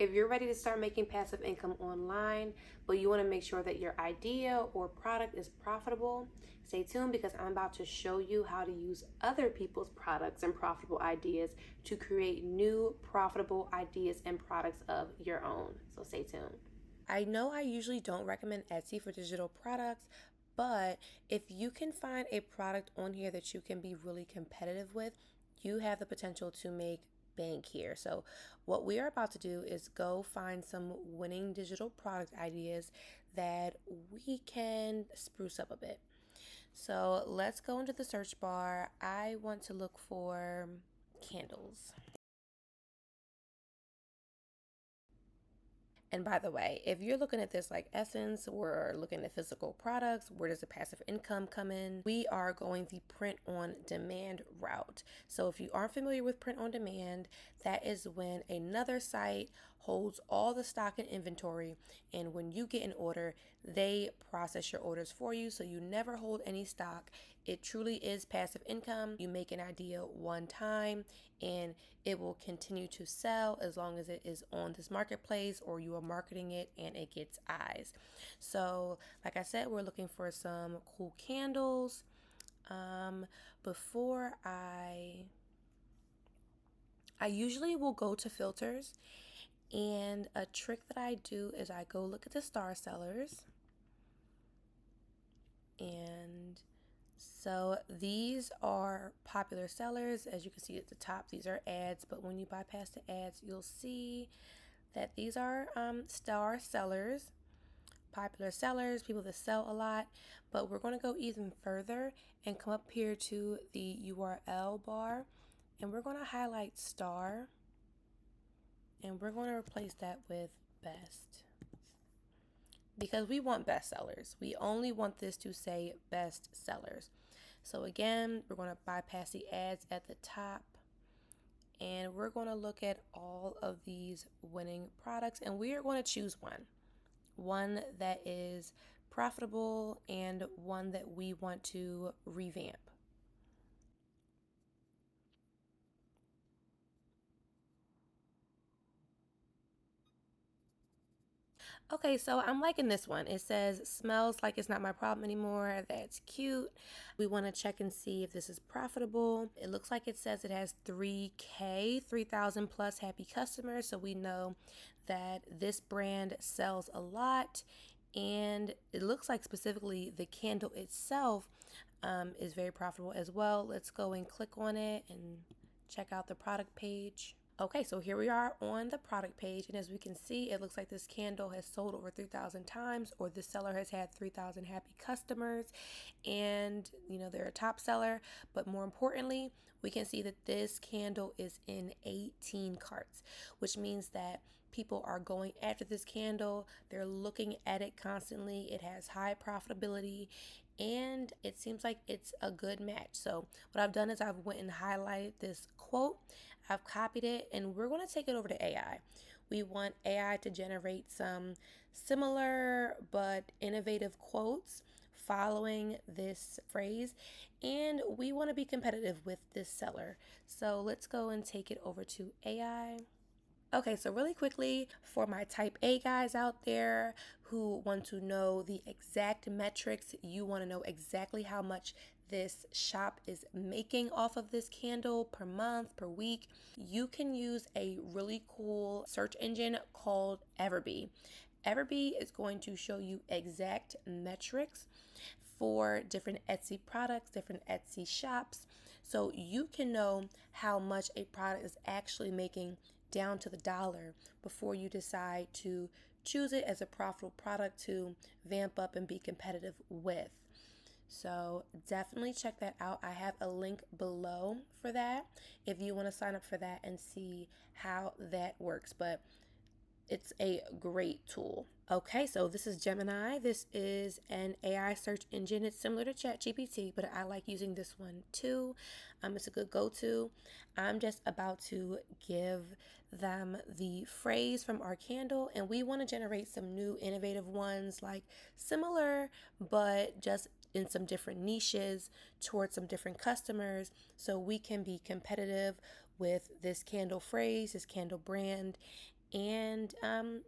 If you're ready to start making passive income online, but you want to make sure that your idea or product is profitable, stay tuned because I'm about to show you how to use other people's products and profitable ideas to create new profitable ideas and products of your own. So stay tuned. I know I usually don't recommend Etsy for digital products, but if you can find a product on here that you can be really competitive with, you have the potential to make bank here. So, what we are about to do is go find some winning digital product ideas that we can spruce up a bit. So, let's go into the search bar. I want to look for candles. And by the way, if you're looking at this like Essence, we're looking at physical products, where does the passive income come in? We are going the print on demand route. So if you aren't familiar with print on demand, that is when another site holds all the stock and inventory, and when you get an order, they process your orders for you, so you never hold any stock. It truly is passive income. You make an idea one time and it will continue to sell as long as it is on this marketplace or you are marketing it and it gets eyes. So, like I said, we're looking for some cool candles. Before I usually will go to filters, and a trick that I do is I go look at the star sellers, and so these are popular sellers. As you can see at the top, these are ads, but when you bypass the ads, you'll see that these are star sellers, popular sellers, people that sell a lot. But we're going to go even further and come up here to the URL bar, and we're going to highlight star, and we're going to replace that with best, because we want best sellers. We only want this to say best sellers. So again, we're going to bypass the ads at the top, and we're going to look at all of these winning products, and we are going to choose one that is profitable and one that we want to revamp. Okay, so I'm liking this one. It says, smells like it's not my problem anymore. That's cute. We want to check and see if this is profitable. It looks like it says it has 3K, 3,000 plus happy customers. So we know that this brand sells a lot. And it looks like specifically the candle itself is very profitable as well. Let's go and click on it and check out the product page. Okay, so here we are on the product page, and as we can see, it looks like this candle has sold over 3,000 times, or the seller has had 3,000 happy customers, and they're a top seller. But more importantly, we can see that this candle is in 18 carts, which means that people are going after this candle. They're looking at it constantly. It has high profitability, and it seems like it's a good match. So what I've done is I've went and highlighted this quote. I've copied it, and we're going to take it over to AI. We want AI to generate some similar but innovative quotes following this phrase, and we want to be competitive with this seller. So let's go and take it over to AI. Okay, so really quickly, for my type A guys out there who want to know the exact metrics, you want to know exactly how much this shop is making off of this candle per month, per week, you can use a really cool search engine called Everbee. Everbee is going to show you exact metrics for different Etsy products, different Etsy shops, so you can know how much a product is actually making down to the dollar before you decide to choose it as a profitable product to vamp up and be competitive with. So definitely check that out. I have a link below for that if you want to sign up for that and see how that works. But it's a great tool. Okay, so this is Gemini. This is an AI search engine. It's similar to ChatGPT, but I like using this one too. It's a good go-to. I'm just about to give them the phrase from our candle, and we want to generate some new innovative ones, like similar, but just in some different niches towards some different customers, so we can be competitive with this candle phrase, this candle brand, and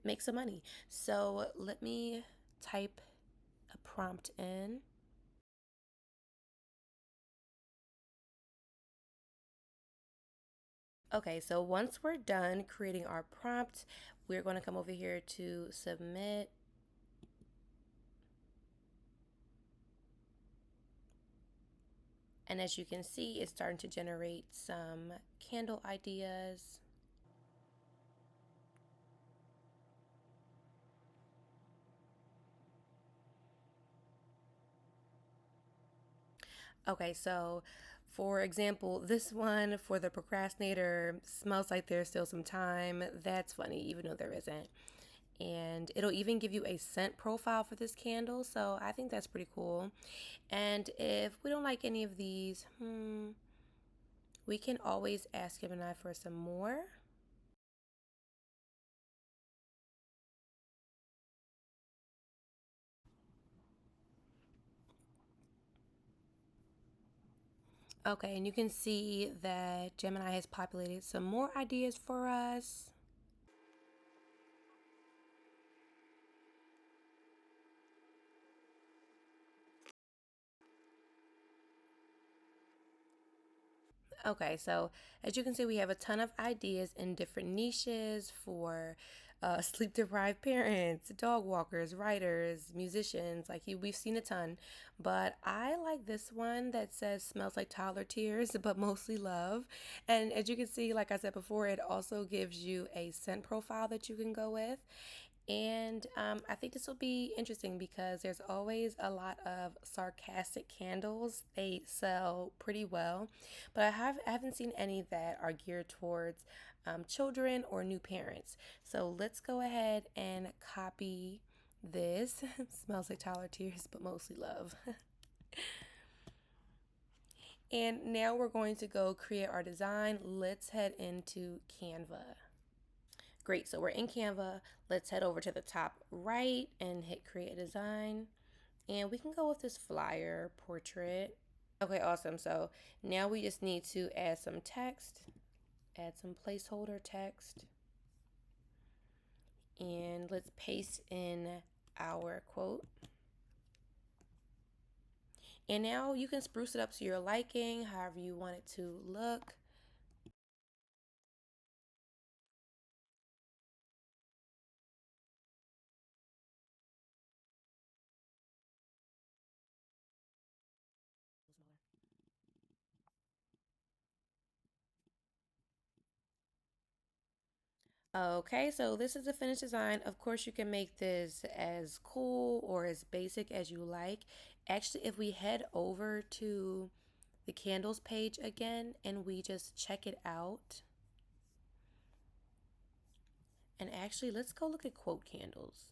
make some money. So let me type a prompt in. Okay, so once we're done creating our prompt, we're going to come over here to submit. And as you can see, it's starting to generate some candle ideas. Okay, so for example, this one for the procrastinator smells like there's still some time. That's funny, even though there isn't. And it'll even give you a scent profile for this candle, so I think that's pretty cool. And if we don't like any of these, we can always ask Gemini for some more. Okay, and you can see that Gemini has populated some more ideas for us. Okay, so as you can see, we have a ton of ideas in different niches for sleep deprived parents, dog walkers, writers, musicians. We've seen a ton, but I like this one that says smells like toddler tears, but mostly love. And as you can see, like I said before, it also gives you a scent profile that you can go with. And I think this will be interesting because there's always a lot of sarcastic candles. They sell pretty well, but I haven't seen any that are geared towards children or new parents. So let's go ahead and copy this. Smells like Tyler Tears, but mostly love. And now we're going to go create our design. Let's head into Canva. Great, so we're in Canva. Let's head over to the top right and hit create design. And we can go with this flyer portrait. Okay, awesome. So now we just need to add some text, add some placeholder text, and let's paste in our quote. And now you can spruce it up to your liking, however you want it to look. Okay, so this is the finished design. Of course, you can make this as cool or as basic as you like. Actually, if we head over to the candles page again and we just check it out, and actually, let's go look at quote candles.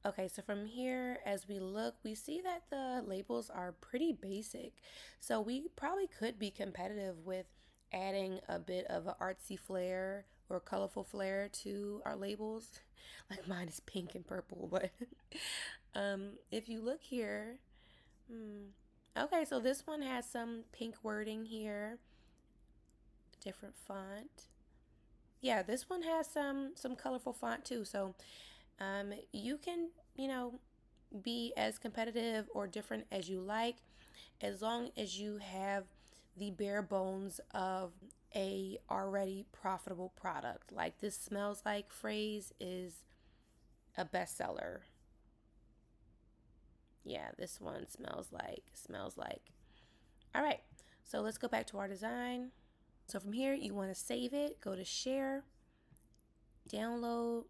Okay, so from here, as we look, we see that the labels are pretty basic. So we probably could be competitive with adding a bit of an artsy flair or colorful flair to our labels. Like mine is pink and purple, but if you look here, okay, so this one has some pink wording here, different font. Yeah, this one has some colorful font too. So you can, you know, be as competitive or different as you like, as long as you have the bare bones of a already profitable product. Like this smells like phrase is a bestseller. Yeah, this one smells like. All right, so let's go back to our design. So from here, you want to save it, go to share, download,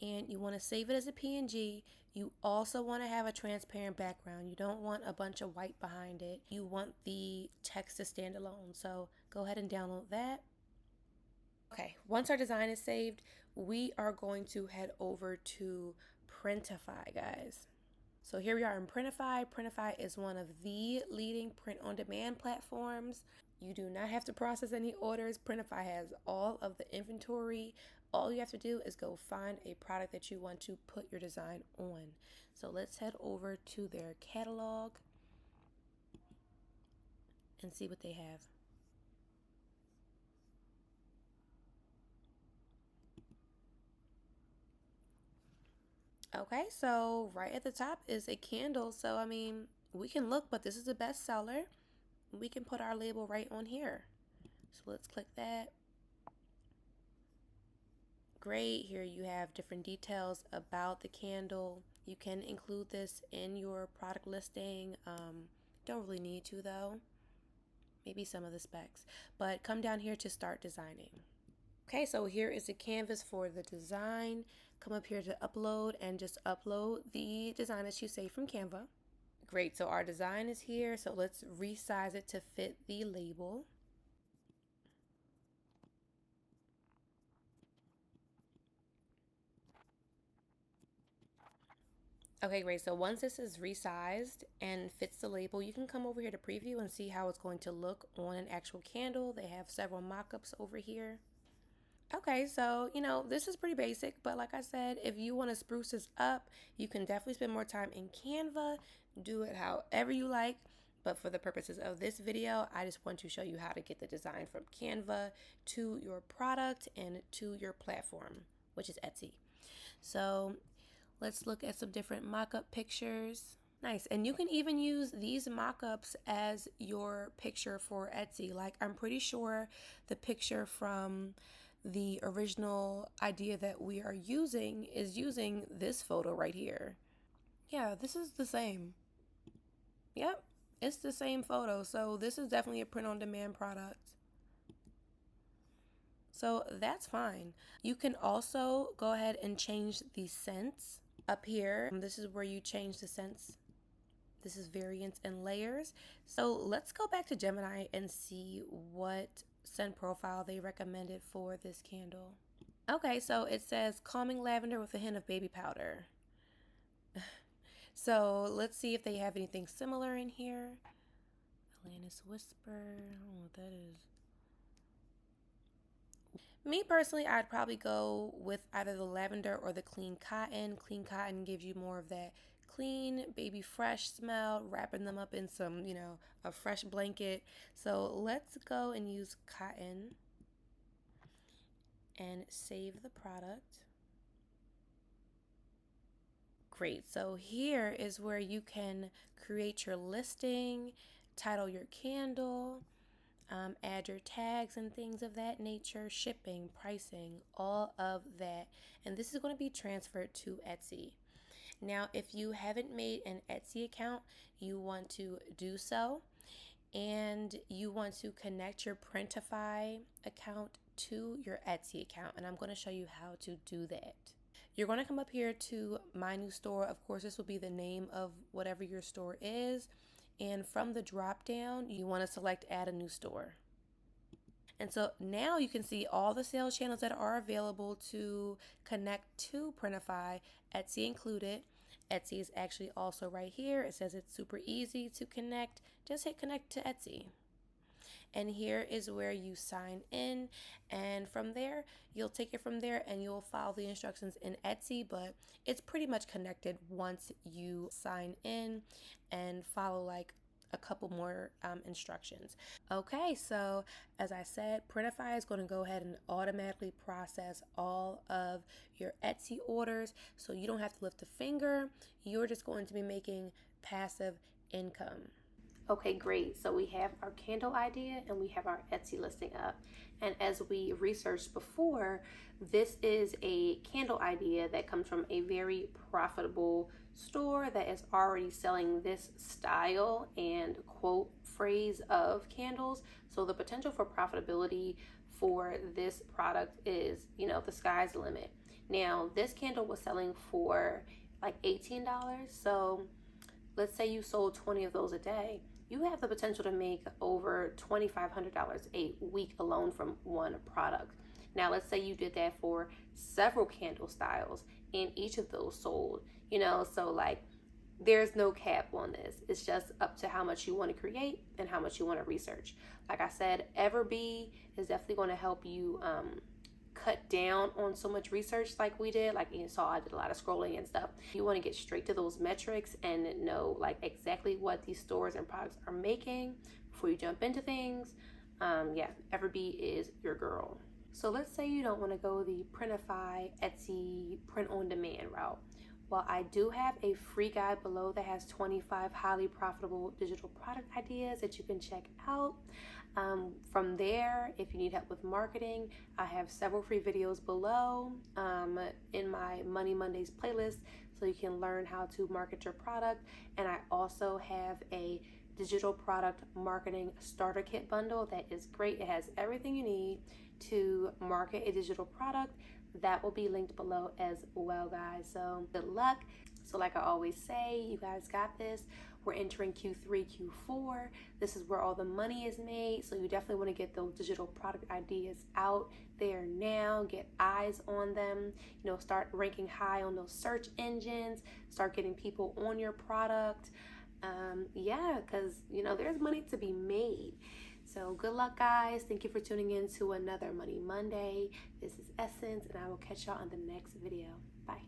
and you want to save it as a PNG. You also want to have a transparent background. You don't want a bunch of white behind it. You want the text to stand alone. So go ahead and download that. Okay, once our design is saved, we are going to head over to Printify, guys. So here we are in Printify. Printify is one of the leading print on demand platforms. You do not have to process any orders. Printify has all of the inventory. All you have to do is go find a product that you want to put your design on. So let's head over to their catalog and see what they have. Okay, so right at the top is a candle. So, I mean, we can look, but this is a bestseller. We can put our label right on here. So let's click that. Great. Here you have different details about the candle. You can include this in your product listing. Don't really need to though. Maybe some of the specs. But come down here to start designing. Okay, so here is the canvas for the design. Come up here to upload and just upload the design that you saved from Canva. Great, so our design is here. So let's resize it to fit the label. Okay, great. So once this is resized and fits the label, you can come over here to preview and see how it's going to look on an actual candle. They have several mock-ups over here. Okay, so this is pretty basic, but like I said, if you want to spruce this up, you can definitely spend more time in Canva. Do it however you like. But for the purposes of this video, I just want to show you how to get the design from Canva to your product and to your platform, which is Etsy. So let's look at some different mock-up pictures. Nice. And you can even use these mock-ups as your picture for Etsy. Like, I'm pretty sure the picture from the original idea that we are using is using this photo right here. Yeah, this is the same. Yep, it's the same photo. So this is definitely a print-on-demand product. So that's fine. You can also go ahead and change the scents up here. This is where you change the scents. This is variants and layers. So let's go back to Gemini and see what scent profile they recommended for this candle. Okay, so it says calming lavender with a hint of baby powder. So let's see if they have anything similar in here. Atlantis Whisper, I don't know what that is. Me personally, I'd probably go with either the lavender or the clean cotton. Clean cotton gives you more of that clean, baby fresh smell, wrapping them up in some, a fresh blanket. So let's go and use cotton and save the product. Great. So here is where you can create your listing, title your candle, add your tags and things of that nature, shipping, pricing, all of that. And this is going to be transferred to Etsy. Now, if you haven't made an Etsy account, you want to do so. And you want to connect your Printify account to your Etsy account. And I'm going to show you how to do that. You're going to come up here to My New Store. Of course, this will be the name of whatever your store is. And from the drop down, you want to select Add a New Store. And so now you can see all the sales channels that are available to connect to Printify, Etsy included. Etsy is actually also right here. It says it's super easy to connect. Just hit connect to Etsy. And here is where you sign in, and from there you'll take it from there and you'll follow the instructions in Etsy, but it's pretty much connected once you sign in and follow like a couple more instructions. Okay, so as I said, Printify is going to go ahead and automatically process all of your Etsy orders, so you don't have to lift a finger. You're just going to be making passive income. Okay, great. So we have our candle idea and we have our Etsy listing up. And as we researched before, this is a candle idea that comes from a very profitable store that is already selling this style and quote phrase of candles. So the potential for profitability for this product is, the sky's the limit. Now, this candle was selling for like $18. So let's say you sold 20 of those a day. You have the potential to make over $2,500 a week alone from one product. Now, let's say you did that for several candle styles and each of those sold, so like there's no cap on this. It's just up to how much you want to create and how much you want to research. Like I said, Everbee is definitely going to help you cut down on so much research like we did. Like you saw, I did a lot of scrolling and stuff. You want to get straight to those metrics and know like exactly what these stores and products are making before you jump into things. Everbee is your girl. So let's say you don't want to go the Printify, Etsy, print on demand route. Well, I do have a free guide below that has 25 highly profitable digital product ideas that you can check out. From there, if you need help with marketing, I have several free videos below in my Money Mondays playlist, so you can learn how to market your product. And I also have a digital product marketing starter kit bundle that is great. It has everything you need to market a digital product. That will be linked below as well, guys. So good luck. So like I always say, you guys got this. We're entering Q3, Q4. This is where all the money is made. So you definitely want to get those digital product ideas out there now. Get eyes on them. Start ranking high on those search engines. Start getting people on your product. Because there's money to be made. So good luck, guys. Thank you for tuning in to another Money Monday. This is Essence, and I will catch y'all on the next video. Bye.